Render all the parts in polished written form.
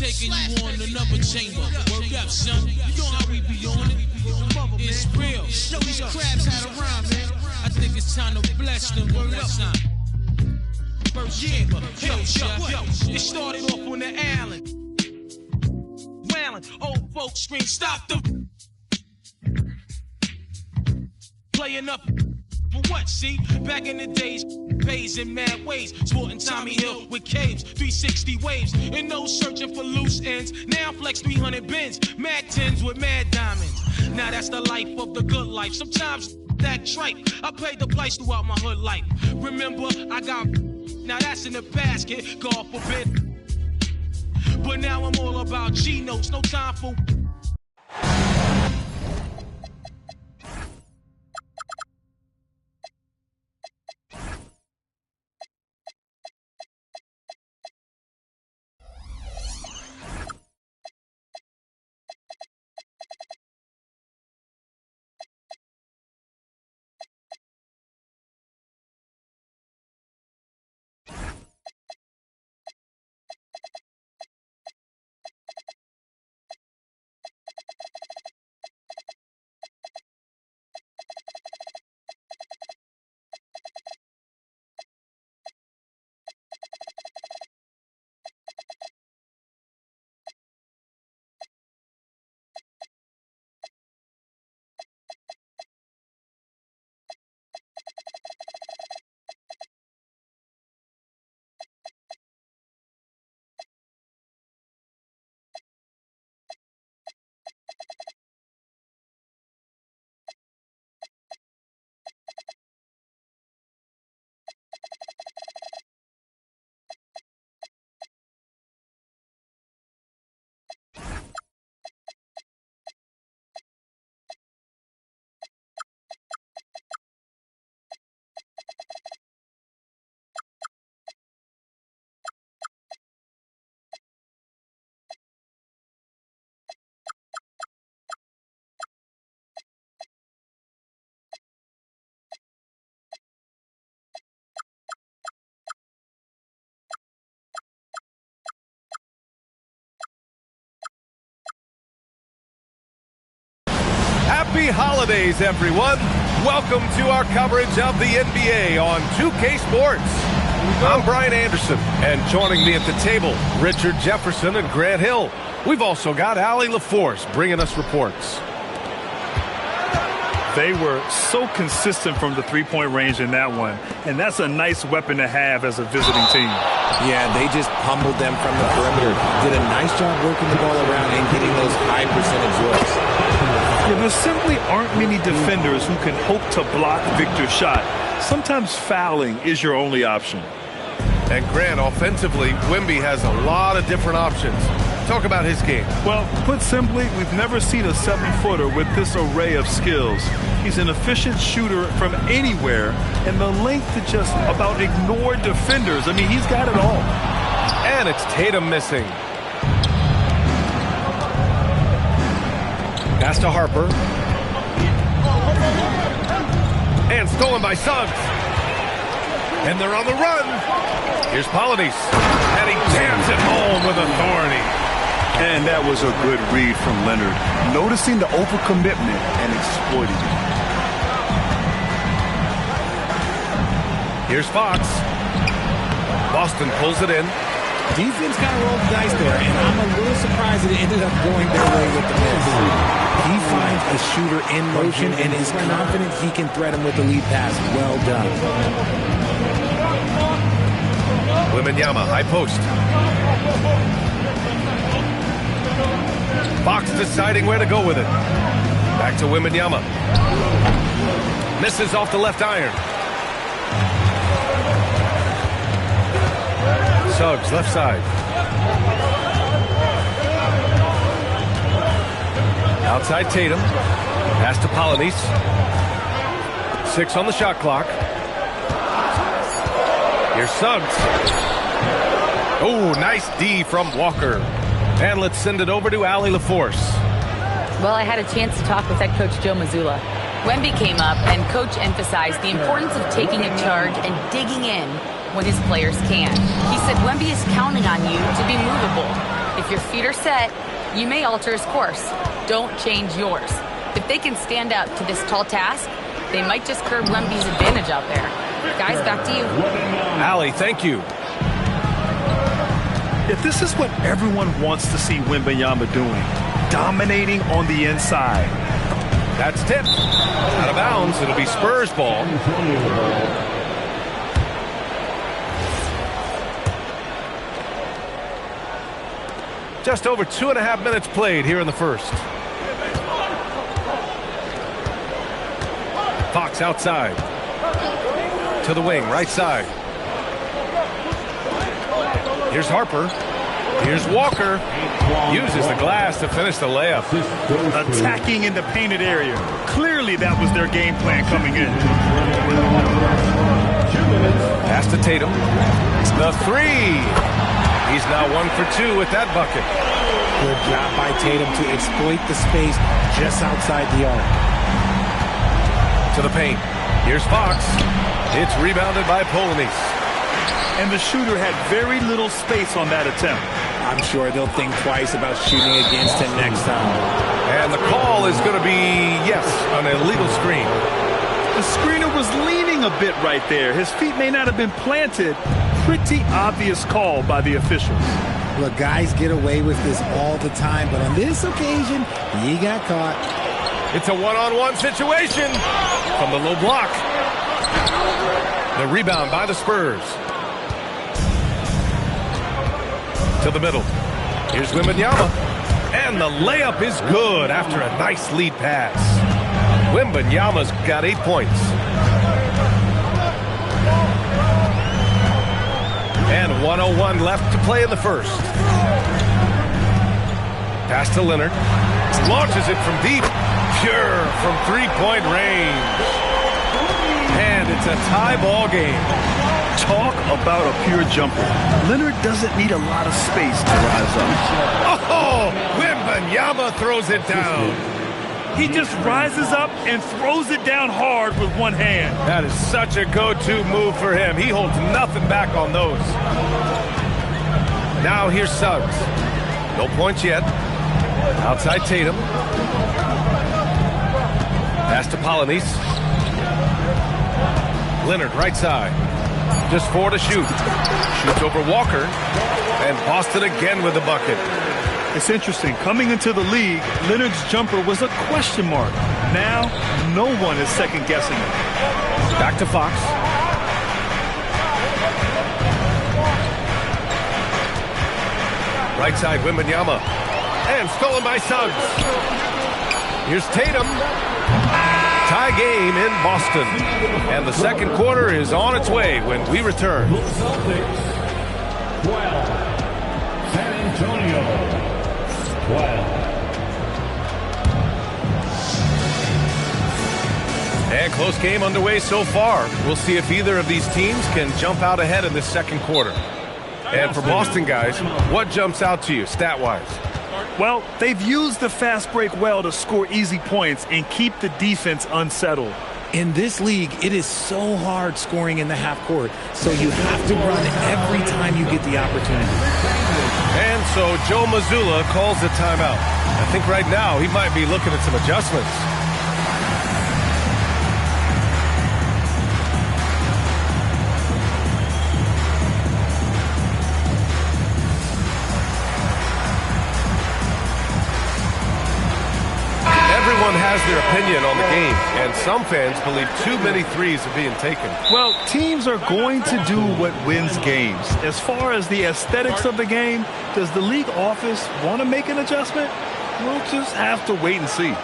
taking you on another chamber. Work up, son. You know how we be on it. It's real. Show these crabs how to rhyme, man. I think it's time to bless them. Word up, son. First chamber. Yo. It started off on the island. Wailing. Old folks scream, stop them. Playing up. For what, see? Back in the days, pays in mad ways. Sporting Tommy Hill with caves, 360 waves. And no searching for loose ends. Now flex 300 bins, mad tens with mad diamonds. Now that's the life of the good life. Sometimes that tripe. I paid the price throughout my hood life. Remember, I got. Now that's in the past, kid. God forbid. But now I'm all about G notes. No time for. Happy holidays, everyone. Welcome to our coverage of the NBA on 2K Sports. I'm Brian Anderson, and joining me at the table, Richard Jefferson and Grant Hill. We've also got Allie LaForce bringing us reports. They were so consistent from the three-point range in that one, and that's a nice weapon to have as a visiting team. Yeah, they just pummeled them from the perimeter. Did a nice job working the ball around and getting those high percentage looks. Yeah, there simply aren't many defenders who can hope to block Victor's shot. Sometimes fouling is your only option. And Grant, offensively, Wemby has a lot of different options. Talk about his game. Well, put simply, we've never seen a 7-footer with this array of skills. He's an efficient shooter from anywhere, and the length to just about ignore defenders. I mean, he's got it all. And it's Tatum missing. Pass to Harper. And stolen by Suggs. And they're on the run. Here's Polynice. And he jams it home with authority. And that was a good read from Leonard, noticing the overcommitment and exploiting it. Here's Fox. Boston pulls it in. Defense kind of rolled the dice there, and I'm a little surprised that it ended up going their way with the miss. He finds a shooter in motion and is confident he can threat him with the lead pass. Well done. Wembanyama, high post. Fox deciding where to go with it. Back to Wembanyama. Misses off the left iron. Suggs, left side. Outside Tatum. Pass to Polynice. 6 on the shot clock. Here's Suggs. Oh, nice D from Walker. And let's send it over to Allie LaForce. Well, I had a chance to talk with head coach Joe Mazzulla. Wemby came up, and coach emphasized the importance of taking a charge and digging in when his players can. He said Wemby is counting on you to be movable. If If your feet are set, you may alter his course. Don't change yours. If they can stand up to this tall task, they might just curb Wemby's advantage out there. Guys, back to you. Allie, thank you. If this is what everyone wants to see Wembanyama doing, dominating on the inside. That's tipped. Out of bounds. It'll be Spurs ball. Just over 2.5 minutes played here in the first. Fox outside. To the wing, right side. Here's Harper. Here's Walker. Uses the glass to finish the layup. Attacking in the painted area. Clearly that was their game plan coming in. Pass to Tatum. The three. He's now 1 for 2 with that bucket. Good job by Tatum to exploit the space just outside the arc. To the paint. Here's Fox. It's rebounded by Polanyi. And the shooter had very little space on that attempt. I'm sure they'll think twice about shooting against him next time. And the call is going to be, yes, an illegal screen. The screener was leaning a bit right there. His feet may not have been planted. Pretty obvious call by the officials. Look, guys get away with this all the time, but on this occasion, he got caught. It's a one-on-one situation from the low block. The rebound by the Spurs. To the middle. Here's Wembanyama. And the layup is good after a nice lead pass. Wembanyama's got 8 points. And 1:01 left to play in the first. Pass to Leonard. Launches it from deep. Pure from three-point range. And it's a tie ball game. Talk about a pure jumper. Leonard doesn't need a lot of space to rise up. Oh, Wembanyama throws it down. He just rises up and throws it down hard with one hand. That is such a go-to move for him. He holds nothing back on those. Now here's Suggs. No points yet. Outside Tatum. Pass to Polanyi. Leonard right side. Just 4 to shoot. Shoots over Walker. And Boston again with the bucket. It's interesting. Coming into the league, Leonard's jumper was a question mark. Now, no one is second-guessing it. Back to Fox. Right side, Wembanyama. And stolen by Suggs. Here's Tatum. Tie game in Boston. And the second quarter is on its way when we return. 12, San Antonio, 12. And close game underway so far. We'll see if either of these teams can jump out ahead in this second quarter. And for Boston guys, what jumps out to you stat-wise? Well, they've used the fast break well to score easy points and keep the defense unsettled. In this league, it is so hard scoring in the half court, so you have to run every time you get the opportunity. And so Joe Mazzulla calls the timeout. I think right now he might be looking at some adjustments. Everyone has their opinion on the game, and some fans believe too many threes are being taken. Well, teams are going to do what wins games. As far as the aesthetics of the game, does the league office want to make an adjustment? We'll just have to wait and see.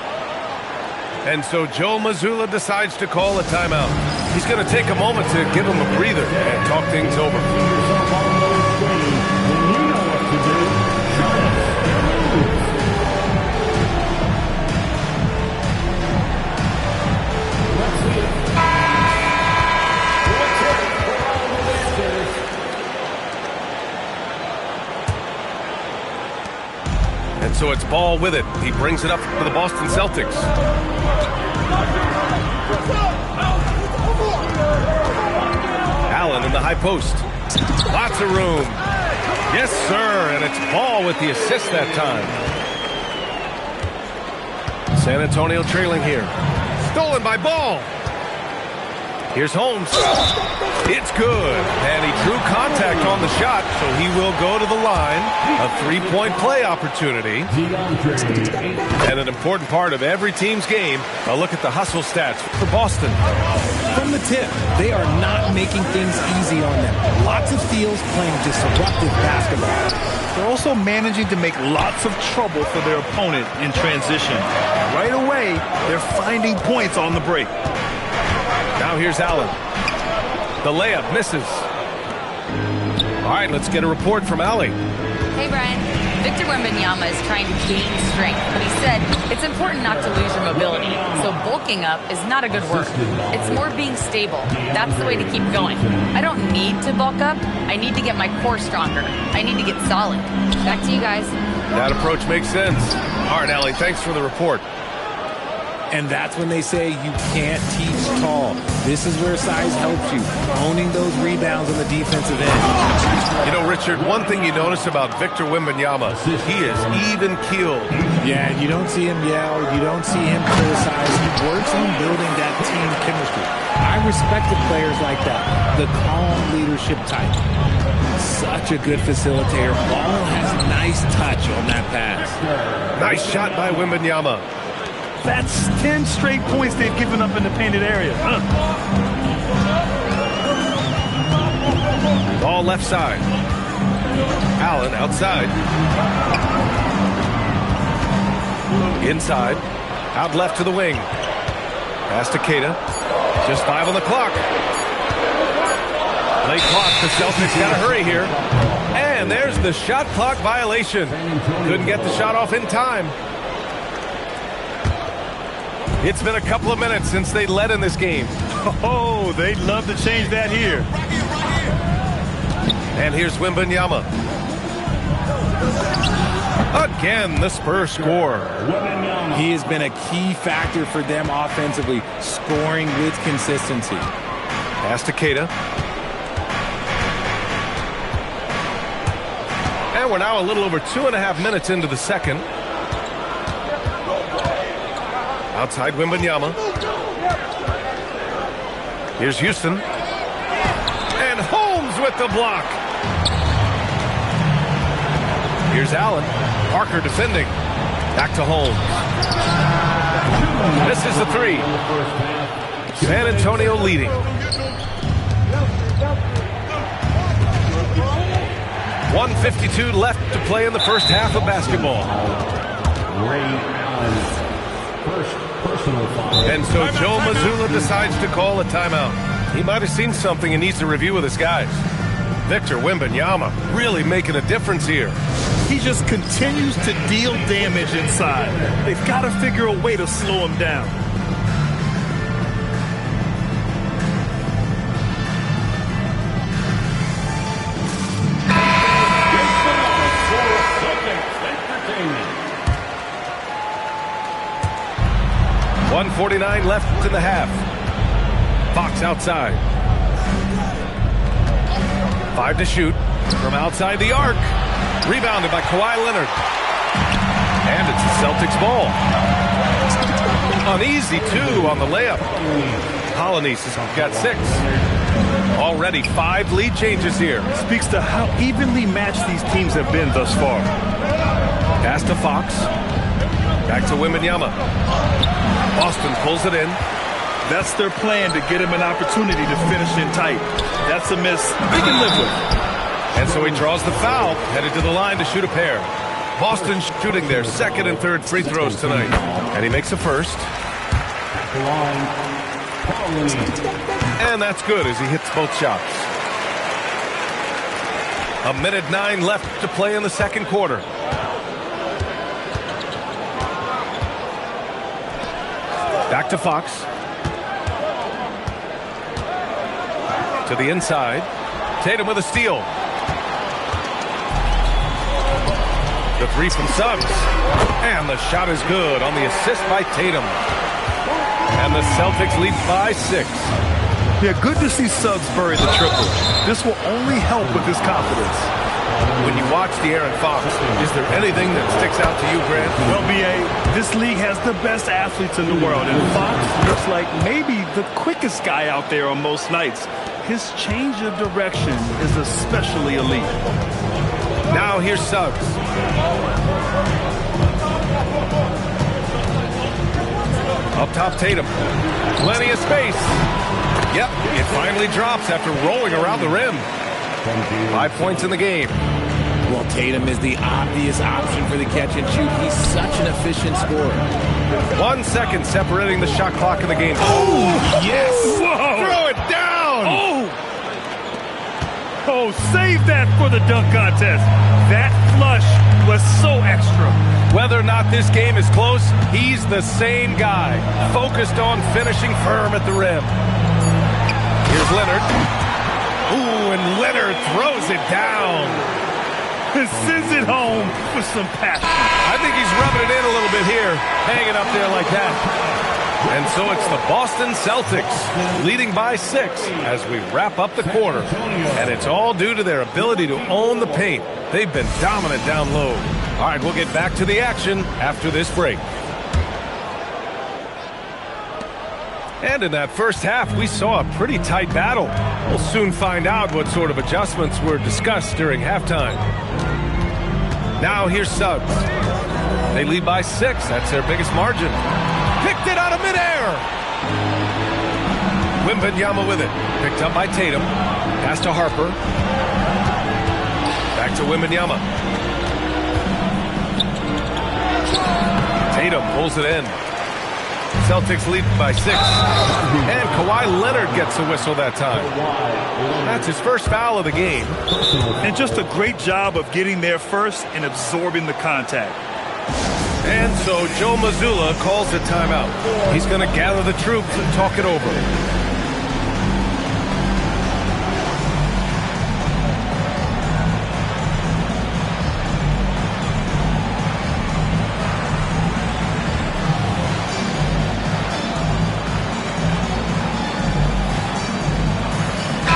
And so Joe Mazzulla decides to call a timeout. He's going to take a moment to give him a breather and talk things over. And so it's Ball with it. He brings it up for the Boston Celtics. Allen in the high post. Lots of room. Yes, sir, and it's Ball with the assist that time. San Antonio trailing here. Stolen by Ball. Here's Holmes. It's good. And he drew contact on the shot, so he will go to the line. A three-point play opportunity. And an important part of every team's game, a look at the hustle stats for Boston. From the tip, they are not making things easy on them. Lots of steals, playing disruptive basketball. They're also managing to make lots of trouble for their opponent in transition. Right away, they're finding points on the break. Now here's Allen. The layup misses. All right, let's get a report from Allie. Hey, Brian. Victor Wembanyama is trying to gain strength, but he said it's important not to lose your mobility. So bulking up is not a good word. It's more being stable. That's the way to keep going. I don't need to bulk up. I need to get my core stronger. I need to get solid. Back to you guys. That approach makes sense. All right, Allie, thanks for the report. And that's when they say you can't teach tall. This is where size helps you, owning those rebounds on the defensive end. You know, Richard, one thing you notice about Victor Wembanyama, he is even-keeled. Yeah, you don't see him yell. You don't see him criticize. He works on building that team chemistry. I respect the players like that, the calm leadership type. Such a good facilitator. Ball has nice touch on that pass. Nice shot by Wembanyama. That's 10 straight points they've given up in the painted area. Ball left side. Allen outside. Inside. Out left to the wing. Pass to Keita. Just 5 on the clock. Late clock. The Celtics got to hurry here. And there's the shot clock violation. Couldn't get the shot off in time. It's been a couple of minutes since they led in this game. Oh, they'd love to change that here. And here's Wembanyama. Again, the Spurs score. He has been a key factor for them offensively, scoring with consistency. Pass to Keita. And we're now a little over 2.5 minutes into the second. Outside Wembanyama. Here's Houston. And Holmes with the block. Here's Allen. Parker defending. Back to Holmes. This is the three. San Antonio leading. .152 left to play in the first half of basketball. Ray Allen. And so Joe Mazzulla decides to call a timeout. He might have seen something and needs to review with his guys. Victor Wembanyama really making a difference here. He just continues to deal damage inside. They've got to figure a way to slow him down. .149 left in the half. Fox outside. 5 to shoot from outside the arc. Rebounded by Kawhi Leonard. And it's the Celtics ball. An easy 2 on the layup. Polynice has got 6. Already 5 lead changes here. Speaks to how evenly matched these teams have been thus far. Pass to Fox. Back to Wembanyama. Boston pulls it in. That's their plan, to get him an opportunity to finish in tight. That's a miss they can live with. And so he draws the foul, headed to the line to shoot a pair. Boston shooting their second and third free throws tonight. And he makes a first. And that's good as he hits both shots. 1:09 left to play in the second quarter. Back to Fox. To the inside. Tatum with a steal. The three from Suggs. And the shot is good on the assist by Tatum. And the Celtics lead by 6. Yeah, good to see Suggs bury the triple. This will only help with his confidence. When you watch De'Aaron Fox, is there anything that sticks out to you, Grant? Well, B.A., this league has the best athletes in the world, and Fox looks like maybe the quickest guy out there on most nights. His change of direction is especially elite. Now here's Suggs. Up top, Tatum. Plenty of space. Yep, it finally drops after rolling around the rim. 5 points in the game. Well, Tatum is the obvious option for the catch and shoot. He's such an efficient scorer. 1 second separating the shot clock in the game. Oh, yes! Whoa. Throw it down! Oh, save that for the dunk contest. That flush was so extra. Whether or not this game is close, he's the same guy, focused on finishing firm at the rim. Here's Leonard. Ooh, and Leonard throws it down. And sends it home with some passion. I think he's rubbing it in a little bit here, hanging up there like that. And so it's the Boston Celtics leading by 6 as we wrap up the quarter. And it's all due to their ability to own the paint. They've been dominant down low. All right, we'll get back to the action after this break. And in that first half, we saw a pretty tight battle. We'll soon find out what sort of adjustments were discussed during halftime. Now here's Suggs. They lead by 6. That's their biggest margin. Picked it out of midair. Wembanyama with it. Picked up by Tatum. Pass to Harper. Back to Wembanyama. Tatum pulls it in. Celtics lead by 6. And Kawhi Leonard gets a whistle that time. That's his first foul of the game. And just a great job of getting there first and absorbing the contact. And so Joe Mazzulla calls a timeout. He's going to gather the troops and talk it over.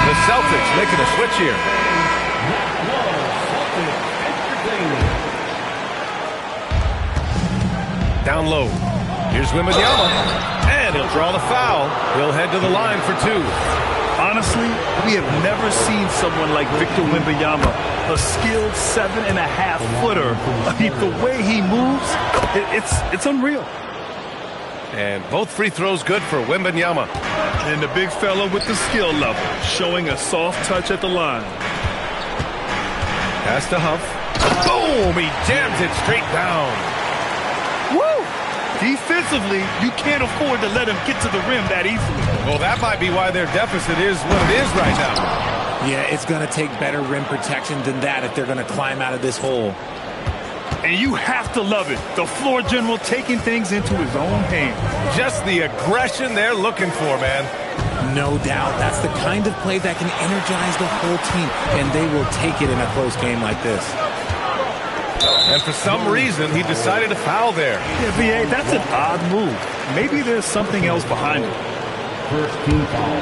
The Celtics making a switch here. Down low. Here's Wembanyama. And he'll draw the foul. He'll head to the line for 2. Honestly, we have never seen someone like Victor Wembanyama, a skilled 7.5-footer. I mean, the way he moves, it's unreal. And both free throws good for Wembanyama. And the big fella with the skill level, showing a soft touch at the line. Pass to Huff. Boom! He jams it straight down. Woo! Defensively, you can't afford to let him get to the rim that easily. Well, that might be why their deficit is what it is right now. Yeah, it's going to take better rim protection than that if they're going to climb out of this hole. And you have to love it. The floor general taking things into his own hands. Just the aggression they're looking for, man. No doubt. That's the kind of play that can energize the whole team, and they will take it in a close game like this. And for some reason, he decided to foul there. Yeah, B.A., that's an odd move. Maybe there's something else behind it. First team foul.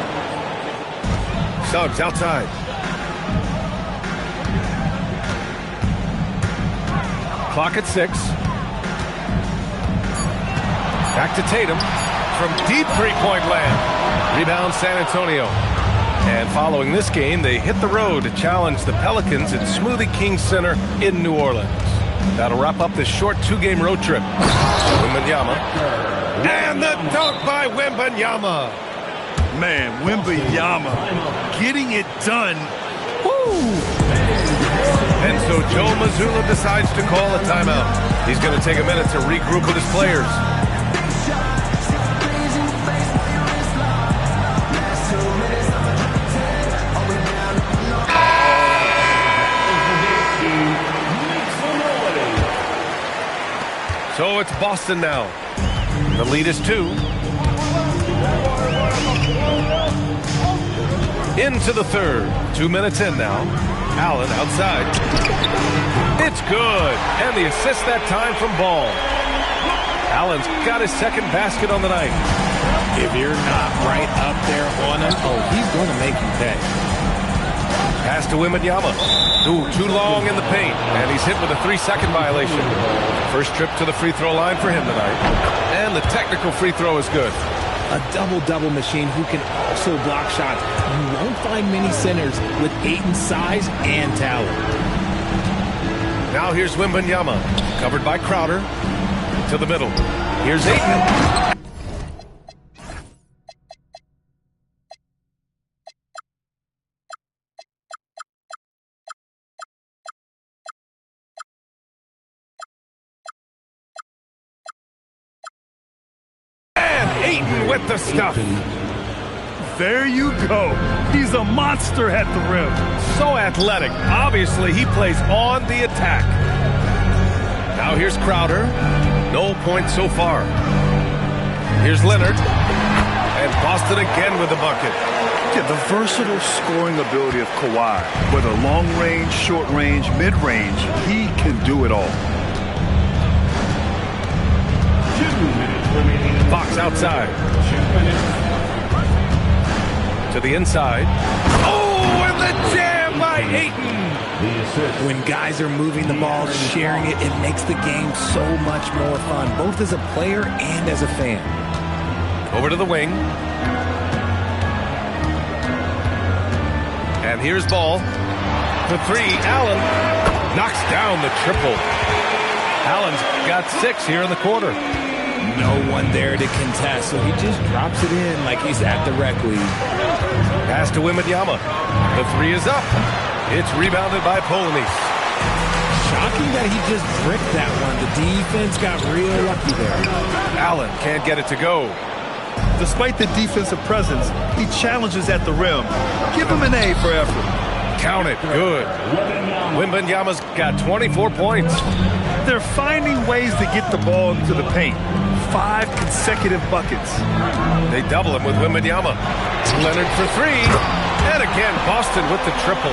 Suggs outside. Clock at 6. Back to Tatum from deep three-point land. Rebound San Antonio. And following this game, they hit the road to challenge the Pelicans at Smoothie King Center in New Orleans. That'll wrap up this short 2-game road trip. Wembanyama. And the dunk by Wembanyama. Man, Wembanyama getting it done. Woo! And so Joe Mazzulla decides to call a timeout. He's going to take a minute to regroup with his players. So it's Boston now. The lead is 2. Into the third. 2 minutes in now. Allen outside. It's good. And the assist that time from Ball. Allen's got his second basket on the night. If you're not right up there on it, he's going to make you pay. Pass to Wembanyama. Ooh, too long in the paint. And he's hit with a 3-second violation. First trip to the free throw line for him tonight. And the technical free throw is good. A double-double machine who can also block shots. You won't find many centers with Ayton's size and talent. Now here's Wembanyama, covered by Crowder. To the middle. Here's Ayton. Ayton with the stuff. There you go. He's a monster at the rim. So athletic. Obviously, he plays on the attack. Now here's Crowder. No points so far. Here's Leonard. And Boston again with the bucket. Yeah, the versatile scoring ability of Kawhi. Whether long range, short range, mid range, he can do it all. Fox outside. To the inside. Oh, and the jam by Ayton. When guys are moving the ball, sharing it, it makes the game so much more fun, both as a player and as a fan. Over to the wing. And here's Ball. The three, Allen knocks down the triple. Allen's got 6 here in the quarter. No one there to contest, so he just drops it in like he's at the rec league. Pass to Wembanyama. The 3 is up. It's rebounded by Polanyi. Shocking that he just bricked that one. The defense got real lucky there. Allen can't get it to go. Despite the defensive presence, he challenges at the rim. Give him an A for effort. Count it. Good. Wembanyama's got 24 points. They're finding ways to get the ball into the paint. 5 consecutive buckets. They double him with Wembanyama. Leonard for 3. And again, Boston with the triple.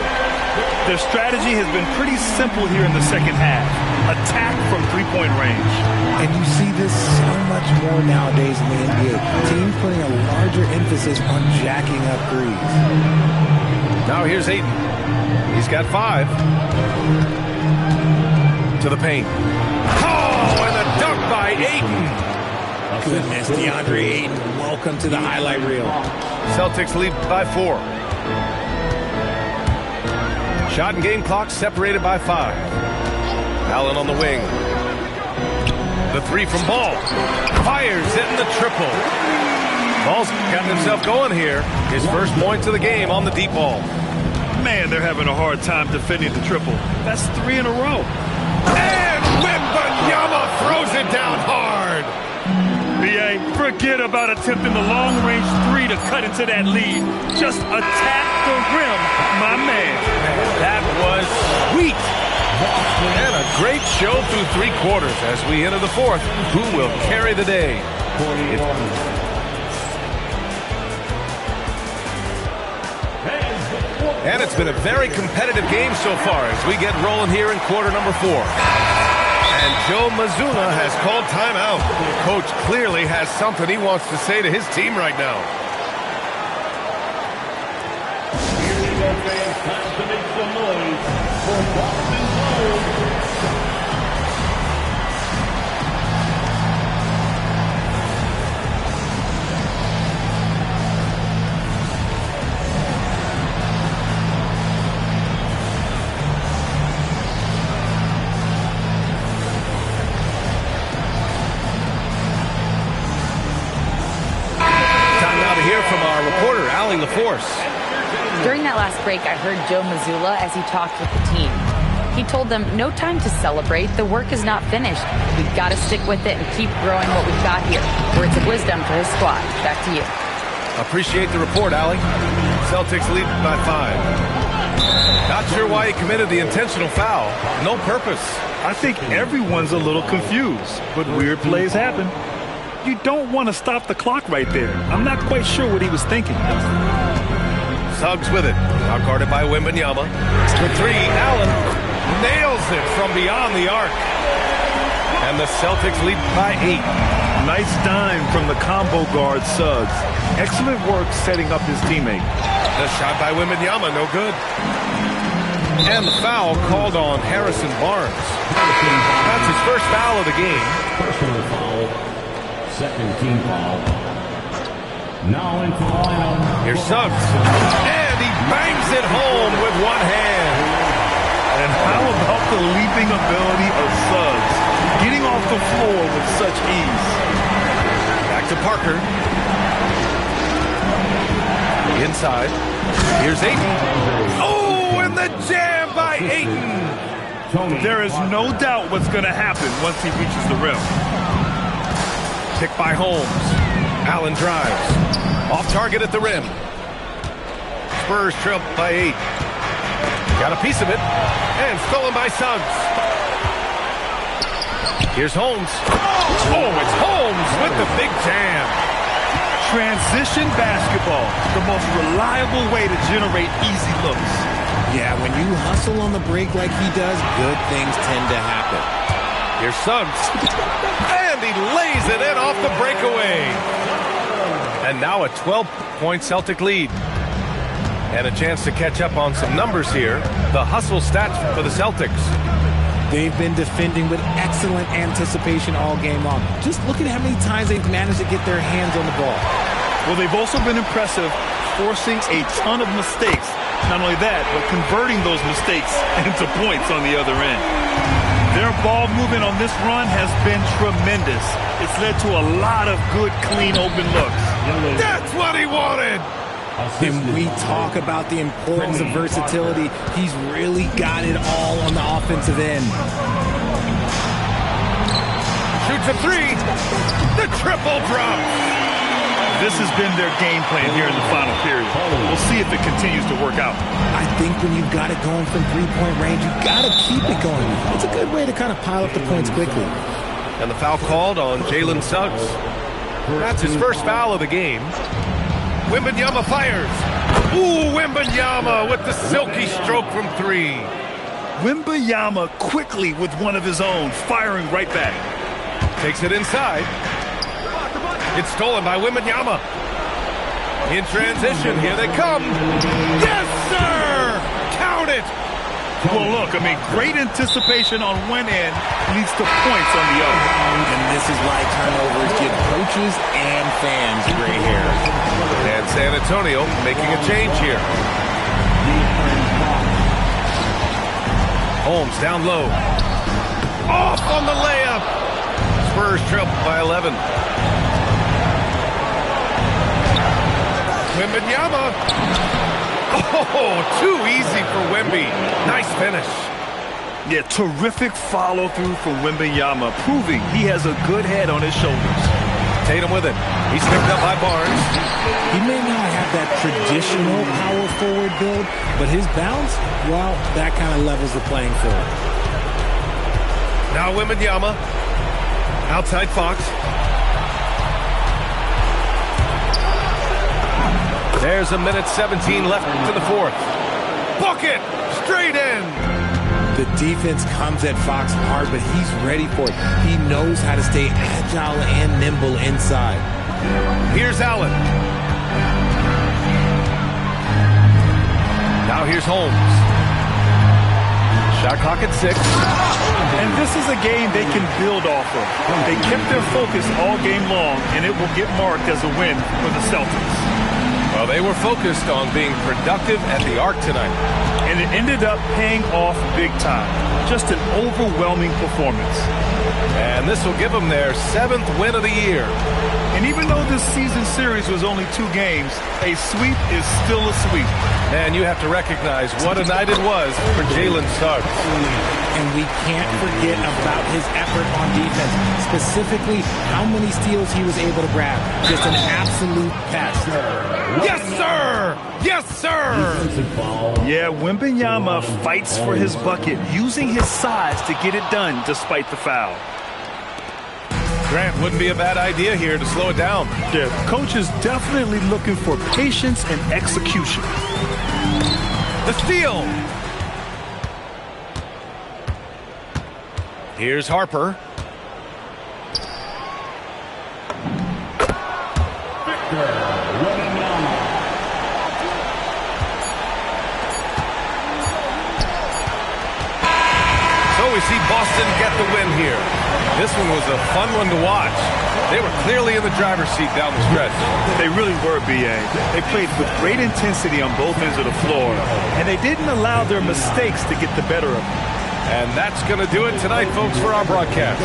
Their strategy has been pretty simple here in the second half. Attack from three-point range. And you see this so much more nowadays in the NBA. Teams putting a larger emphasis on jacking up threes. Now here's Ayton. He's got 5. To the paint. Oh, and a dunk by Ayton. Goodness, DeAndre Ayton, welcome to the highlight reel. Celtics lead by 4. Shot and game clock separated by 5. Allen on the wing. The 3 from Ball. Fires in the triple. Ball's gotten himself going here. His first points of the game on the deep ball. Man, they're having a hard time defending the triple. That's 3 in a row. And Wembanyama throws it down hard. B.A., forget about attempting the long-range 3 to cut into that lead. Just attack the rim, my man. That was sweet. And a great show through 3 quarters as we enter the 4th. Who will carry the day? And it's been a very competitive game so far as we get rolling here in quarter number 4. And Joe Mazzulla has called timeout. Coach clearly has something he wants to say to his team right now. Here we go, fans. Time to make some noise for Boston Gold. From our reporter, Allie LaForce. During that last break, I heard Joe Mazzulla as he talked with the team. He told them, no time to celebrate. The work is not finished. We've got to stick with it and keep growing what we've got here. Words of wisdom for his squad. Back to you. Appreciate the report, Allie. Celtics lead by 5. Not sure why he committed the intentional foul. No purpose. I think everyone's a little confused, but weird plays happen. You don't want to stop the clock right there. I'm not quite sure what he was thinking. Suggs with it. Now guarded by Wembanyama. For 3, Allen nails it from beyond the arc. And the Celtics lead by 8. Nice dime from the combo guard Suggs. Excellent work setting up his teammate. The shot by Wembanyama, no good. And the foul called on Harrison Barnes. That's his first foul of the game. Personal foul. Second team foul. Now into the lineup. Here's Suggs. And he bangs it home with one hand. And how about the leaping ability of Suggs? Getting off the floor with such ease. Back to Parker. Inside. Here's Ayton. Oh, and the jam by Ayton. There is no doubt what's going to happen once he reaches the rim. Picked by Holmes. Allen drives. Off target at the rim. Spurs trail by 8. Got a piece of it. And stolen by Suggs. Here's Holmes. Oh, it's Holmes with the big jam. Transition basketball, the most reliable way to generate easy looks. Yeah, when you hustle on the break like he does, good things tend to happen. Here's Suggs. And he lays it in off the breakaway. And now a 12-point Celtic lead. And a chance to catch up on some numbers here. The hustle stats for the Celtics. They've been defending with excellent anticipation all game long. Just look at how many times they've managed to get their hands on the ball. Well, they've also been impressive, forcing a ton of mistakes. Not only that, but converting those mistakes into points on the other end. Their ball movement on this run has been tremendous. It's led to a lot of good, clean, open looks. That's what he wanted! When we talk about the importance of versatility, he's really got it all on the offensive end. Shoots a 3. The triple drop. This has been their game plan here in the final period. We'll see if it continues to work out. I think when you've got it going from three-point range, you've got to keep it going. It's a good way to kind of pile up the points quickly. And the foul called on Jalen Suggs. That's his first foul of the game. Wembanyama fires. Ooh, Wembanyama with the silky stroke from 3. Wembanyama quickly with one of his own, firing right back. Takes it inside. It's stolen by Wembanyama. In transition, here they come. Yes, sir! Count it! Well, look, I mean, great anticipation on one end leads to points on the other. And this is why turnovers give coaches and fans gray hair. And San Antonio making a change here. Holmes down low. Off on the layup. Spurs trail by 11. Wembanyama. Oh, too easy for Wemby. Nice finish. Yeah, terrific follow-through from Wembanyama, proving he has a good head on his shoulders. Tatum with it. He's picked up by Barnes. He may not have that traditional power forward build, but his bounce, well, that kind of levels the playing field. Now Wembanyama. Outside Fox. There's a minute 17 left to the fourth. Bucket! Straight in! The defense comes at Fox hard, but he's ready for it. He knows how to stay agile and nimble inside. Here's Allen. Now here's Holmes. Shot clock at 6. And this is a game they can build off of. They kept their focus all game long, and it will get marked as a win for the Celtics. Well, they were focused on being productive at the arc tonight. And it ended up paying off big time. Just an overwhelming performance. And this will give them their 7th win of the year. And even though this season series was only 2 games, a sweep is still a sweep. And you have to recognize what a night it was for Jalen Suggs. And we can't forget about his effort on defense, specifically how many steals he was able to grab. Just an absolute pest. Yes, sir! Yes, sir! Yeah, Wembanyama fights for his bucket, using his size to get it done despite the foul. Grant, wouldn't be a bad idea here to slow it down. Yeah, coach is definitely looking for patience and execution. The steal! Here's Harper. see Boston get the win here. This one was a fun one to watch. They were clearly in the driver's seat down the stretch. They really were, B.A. They played with great intensity on both ends of the floor, and they didn't allow their mistakes to get the better of them. And that's going to do it tonight, folks, for our broadcast.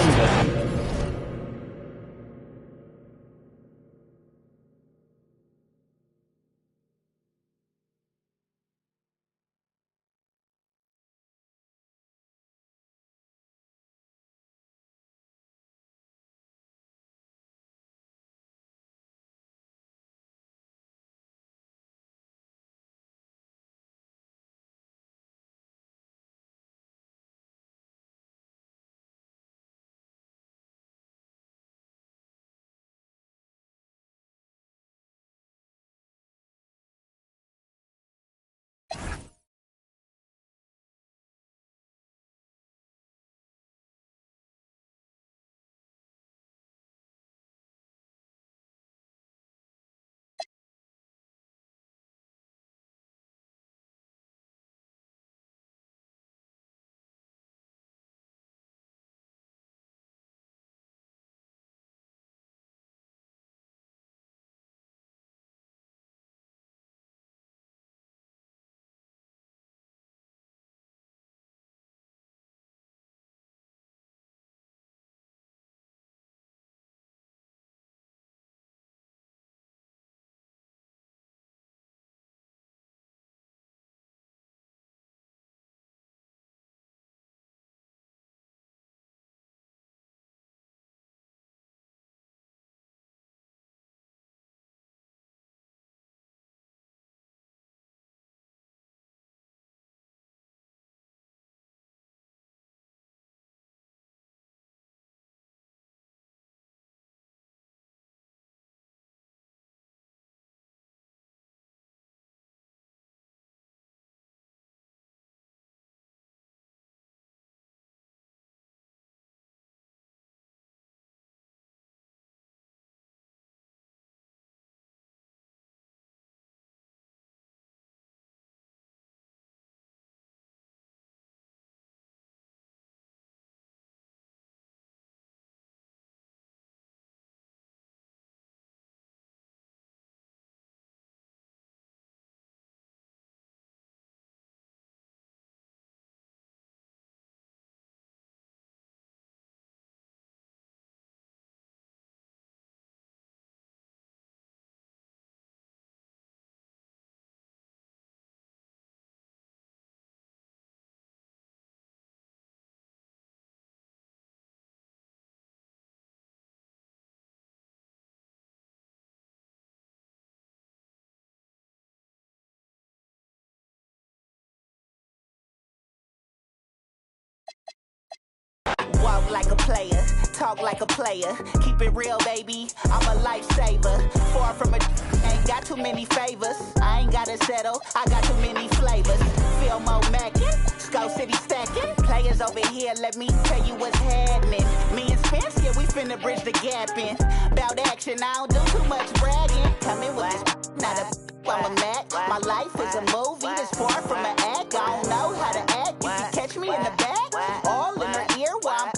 Walk like a player, talk like a player. Keep it real, baby. I'm a lifesaver. Far from ain't got too many favors. I ain't gotta settle. I got too many flavors. Feel more mackin', Skull City stacking. Players over here, let me tell you what's happening. Me and Spence, yeah, we finna bridge the gap in. Bout action, I don't do too much bragging. Come in with this, not a I'm a Mac. My life is a movie that's far from an act. I don't know how to act. You can catch me in the back, all in her ear while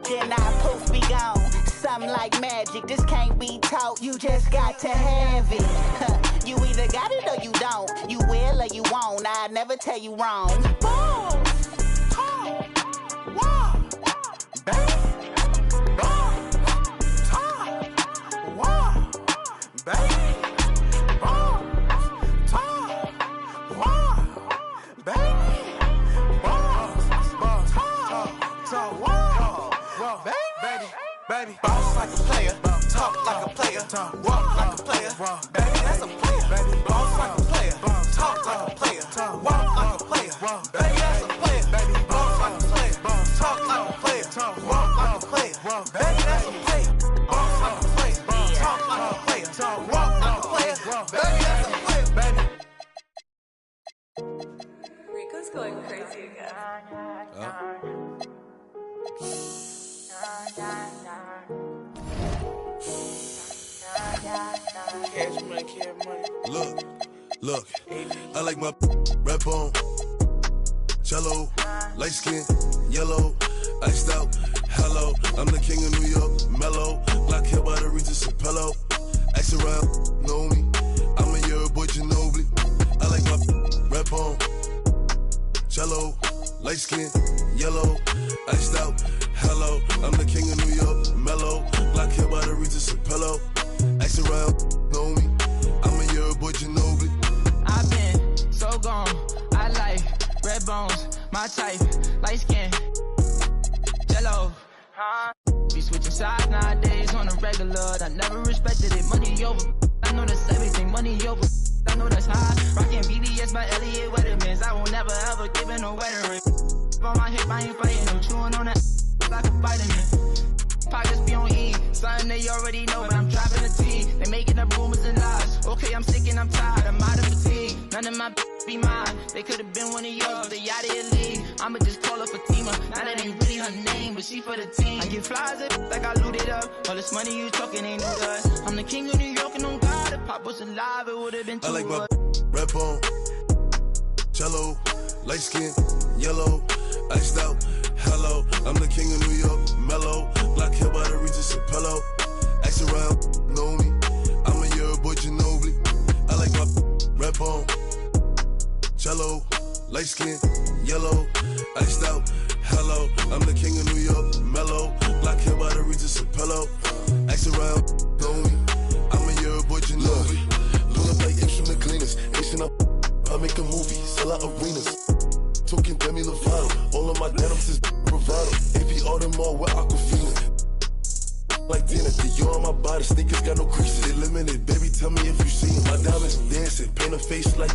then I poof be gone. Something like magic, this can't be taught. You just got to have it. You either got it or you don't. You will or you won't. I never tell you wrong. Boom. Baby, boss like a player, talk like a player, walk like a player. Baby, that's a player. Baby, boss like a player, talk like a player, walk like a player. Baby, that's a player. Baby, boss like a player, talk like a player, walk like a player. Baby, that's a player. Boss like a player, talk like a player, walk like a player. Baby, that's a player. Baby. Rico's going crazy again. Cash money, cash money. Look, I like my red bone. Cello, light skin, yellow, iced out, hello. I'm the king of New York, mellow. Black hair by the Regis Apello. Ask around, know me. I'm a year boy, Ginobili. I like my red bone. Cello, light skin, yellow, iced out, hello. I'm the king of New York, mellow. Black hair by the Regis Apello. Ask around, know me. I'm a year boy, Ginobili. I've been so gone, I like red bones, my type, light skin, jello. Be switching sides nowadays on a regular. I never respected it, money over. I know that's everything, money over. I know that's high. Rockin' BBS by Elliot Weathermans. I will never ever give it no wedding ring. On my hip, I ain't fighting no. Chewing on that like a vitamin. Pockets be on E, something they already know, but I'm driving the T. They making up rumors and lies. Okay, I'm sick and I'm tired, I'm out of fatigue. None of my be mine. They could've been one of yours, but they out of your league. I'ma just call her Fatima. Now that ain't really her name, but she for the team. I get flies up like I looted up. All this money you talking ain't new to us. I'm the king of New York and on God. If Pop was alive, it would've been too. I like my red bone, cello, light skin, yellow, iced out, hello. I'm the king of New York, mellow. Black hair by the Regis Apello. Ask around, know me. I'm a year boy, Ginobili. I like my red bone, cello, light skin, yellow, iced out, hello. I'm the king of New York, mellow. Black hair by the Regis Apello. Ask around, know me. I'm a year boy, Ginobili. Look up like instrument cleaners. Asian up, I make a movie, sell out arenas. Talking Demi Lovato. All of my denims is bravado. AP Audemars with Aquafina. Like dinner, Dior on my body, sneakers got no creases. They limited, baby, tell me if you see them. My diamonds dancing, paint a face like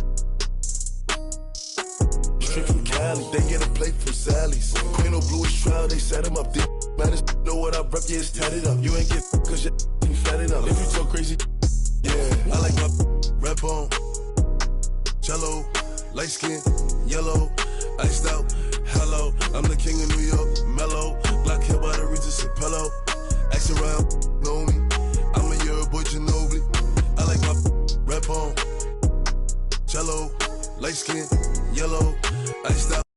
straight from Cali. They get a plate from Sally's. Queen of bluish trial, they set him up. They matters, know what I rep, yeah, it's tatted up. You ain't get cause you fatted up. If you talk crazy, yeah, I like my red bone, cello, light skin, yellow, iced out, hello. I'm the king of New York, mellow. Black hair by the Regis Apello. Ask around, know me. I'm a year boy, Ginobili. I like my red bone, cello, light skin, yellow, iced out.